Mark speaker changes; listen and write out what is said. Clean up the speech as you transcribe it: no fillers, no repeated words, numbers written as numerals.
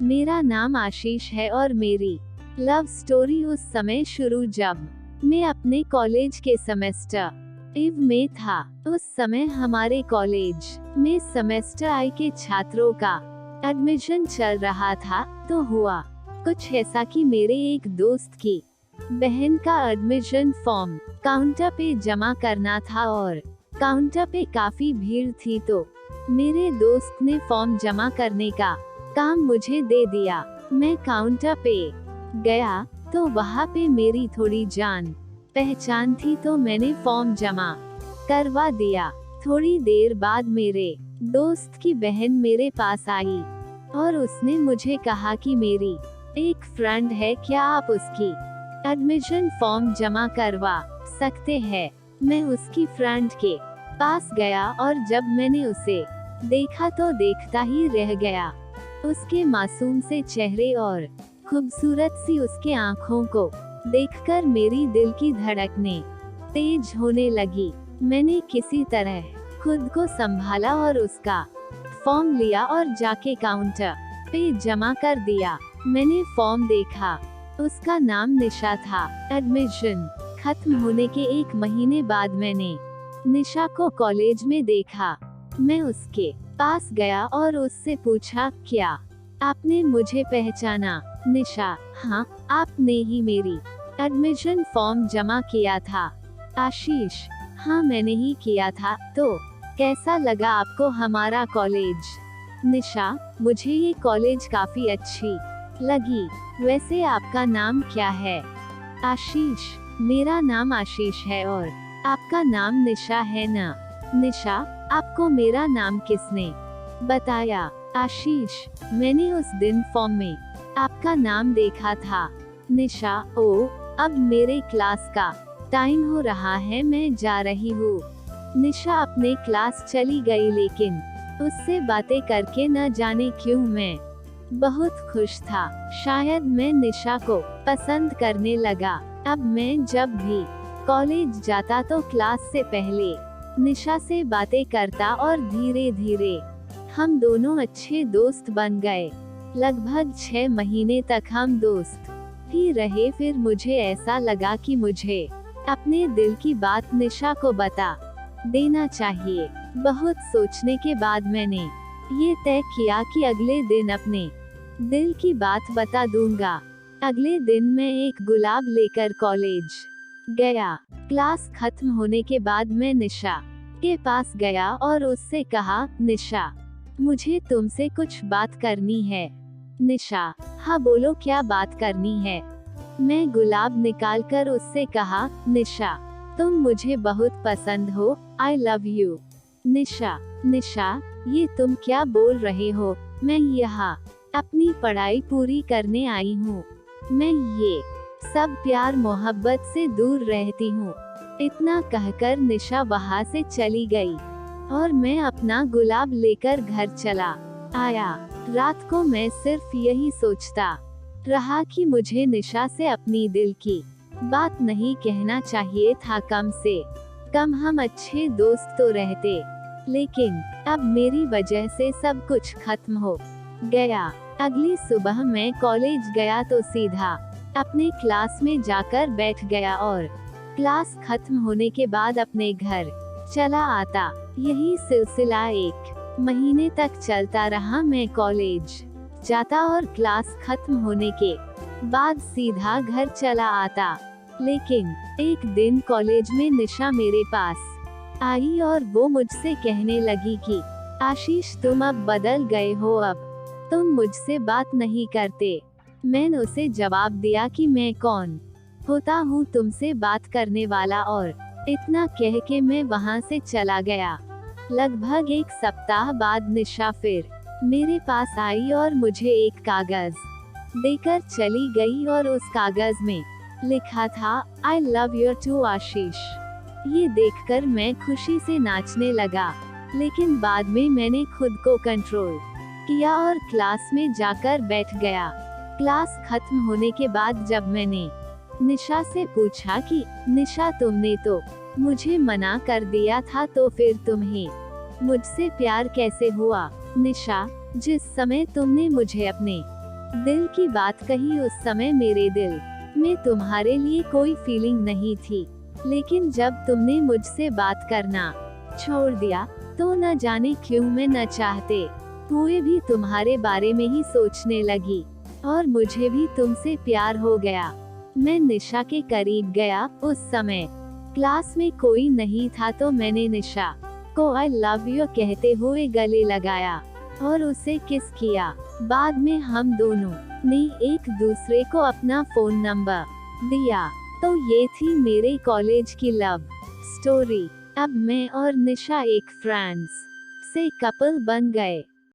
Speaker 1: मेरा नाम आशीष है और मेरी लव स्टोरी उस समय शुरू जब मैं अपने कॉलेज के सेमेस्टर इव में था। उस समय हमारे कॉलेज में सेमेस्टर आई के छात्रों का एडमिशन चल रहा था। तो हुआ कुछ ऐसा कि मेरे एक दोस्त की बहन का एडमिशन फॉर्म काउंटर पे जमा करना था और काउंटर पे काफी भीड़ थी, तो मेरे दोस्त ने फॉर्म जमा करने का काम मुझे दे दिया। मैं काउंटर पे गया तो वहाँ पे मेरी थोड़ी जान पहचान थी, तो मैंने फॉर्म जमा करवा दिया। थोड़ी देर बाद मेरे दोस्त की बहन मेरे पास आई और उसने मुझे कहा कि मेरी एक फ्रेंड है, क्या आप उसकी एडमिशन फॉर्म जमा करवा सकते हैं। मैं उसकी फ्रेंड के पास गया और जब मैंने उसे देखा तो देखता ही रह गया। उसके मासूम से चेहरे और खूबसूरत सी उसके आँखों को देखकर मेरी दिल की धड़कनें तेज होने लगी। मैंने किसी तरह खुद को संभाला और उसका फॉर्म लिया और जाके काउंटर पे जमा कर दिया। मैंने फॉर्म देखा, उसका नाम निशा था। एडमिशन खत्म होने के 1 महीने बाद मैंने निशा को कॉलेज में देखा। मैं उसके पास गया और उससे पूछा, क्या आपने मुझे पहचाना? निशा: हाँ, आपने ही मेरी एडमिशन फॉर्म जमा किया था। आशीष: हाँ, मैंने ही किया था। तो कैसा लगा आपको हमारा कॉलेज? निशा: मुझे ये कॉलेज काफी अच्छी लगी। वैसे आपका नाम क्या है? आशीष: मेरा नाम आशीष है और आपका नाम निशा है ना? निशा: आपको मेरा नाम किसने बताया? आशीष: मैंने उस दिन फॉर्म में आपका नाम देखा था। निशा: ओ, अब मेरे क्लास का टाइम हो रहा है, मैं जा रही हूँ। निशा अपने क्लास चली गई, लेकिन उससे बातें करके न जाने क्यों मैं बहुत खुश था। शायद मैं निशा को पसंद करने लगा। अब मैं जब भी कॉलेज जाता तो क्लास से पहले निशा से बातें करता और धीरे धीरे हम दोनों अच्छे दोस्त बन गए। लगभग 6 महीने तक हम दोस्त ही रहे। फिर मुझे ऐसा लगा कि मुझे अपने दिल की बात निशा को बता देना चाहिए। बहुत सोचने के बाद मैंने ये तय किया कि अगले दिन अपने दिल की बात बता दूंगा। अगले दिन मैं एक गुलाब लेकर कॉलेज गया। क्लास खत्म होने के बाद मैं निशा के पास गया और उससे कहा, निशा, मुझे तुमसे कुछ बात करनी है। निशा: हाँ बोलो, क्या बात करनी है? मैं गुलाब निकालकर उससे कहा, निशा, तुम मुझे बहुत पसंद हो, आई लव यू। निशा: निशा, ये तुम क्या बोल रहे हो? मैं यहाँ अपनी पढ़ाई पूरी करने आई हूँ। मैं ये सब प्यार मोहब्बत से दूर रहती हूँ। इतना कहकर निशा वहाँ से चली गई और मैं अपना गुलाब लेकर घर चला आया। रात को मैं सिर्फ यही सोचता रहा कि मुझे निशा से अपनी दिल की बात नहीं कहना चाहिए था। कम से कम हम अच्छे दोस्त तो रहते। लेकिन अब मेरी वजह से सब कुछ खत्म हो गया। अगली सुबह मैं कॉलेज गया तो सीधा अपने क्लास में जाकर बैठ गया और क्लास खत्म होने के बाद अपने घर चला आता। यही सिलसिला 1 महीने तक चलता रहा। मैं कॉलेज जाता और क्लास खत्म होने के बाद सीधा घर चला आता। लेकिन एक दिन कॉलेज में निशा मेरे पास आई और वो मुझसे कहने लगी कि आशीष, तुम अब बदल गए हो, अब तुम मुझसे बात नहीं करते। मैंने उसे जवाब दिया कि मैं कौन होता हूँ तुमसे बात करने वाला, और इतना कह के मैं वहाँ से चला गया। लगभग 1 सप्ताह बाद निशा फिर मेरे पास आई और मुझे एक कागज देकर चली गई और उस कागज में लिखा था, आई लव यू टू आशीष। ये देखकर मैं खुशी से नाचने लगा, लेकिन बाद में मैंने खुद को कंट्रोल किया और क्लास में जाकर बैठ गया। क्लास खत्म होने के बाद जब मैंने निशा से पूछा कि निशा, तुमने तो मुझे मना कर दिया था, तो फिर तुम्हें मुझसे प्यार कैसे हुआ? निशा: जिस समय तुमने मुझे अपने दिल की बात कही उस समय मेरे दिल में तुम्हारे लिए कोई फीलिंग नहीं थी, लेकिन जब तुमने मुझसे बात करना छोड़ दिया तो न जाने क्यों मैं न चाहते हुए भी तुम्हारे बारे में ही सोचने लगी, और मुझे भी तुमसे प्यार हो गया। मैं निशा के करीब गया। उस समय क्लास में कोई नहीं था तो मैंने निशा को आई लव यू कहते हुए गले लगाया और उसे किस किया। बाद में हम दोनों ने एक दूसरे को अपना फोन नंबर दिया। तो ये थी मेरे कॉलेज की लव स्टोरी। अब मैं और निशा एक फ्रेंड्स से कपल बन गए।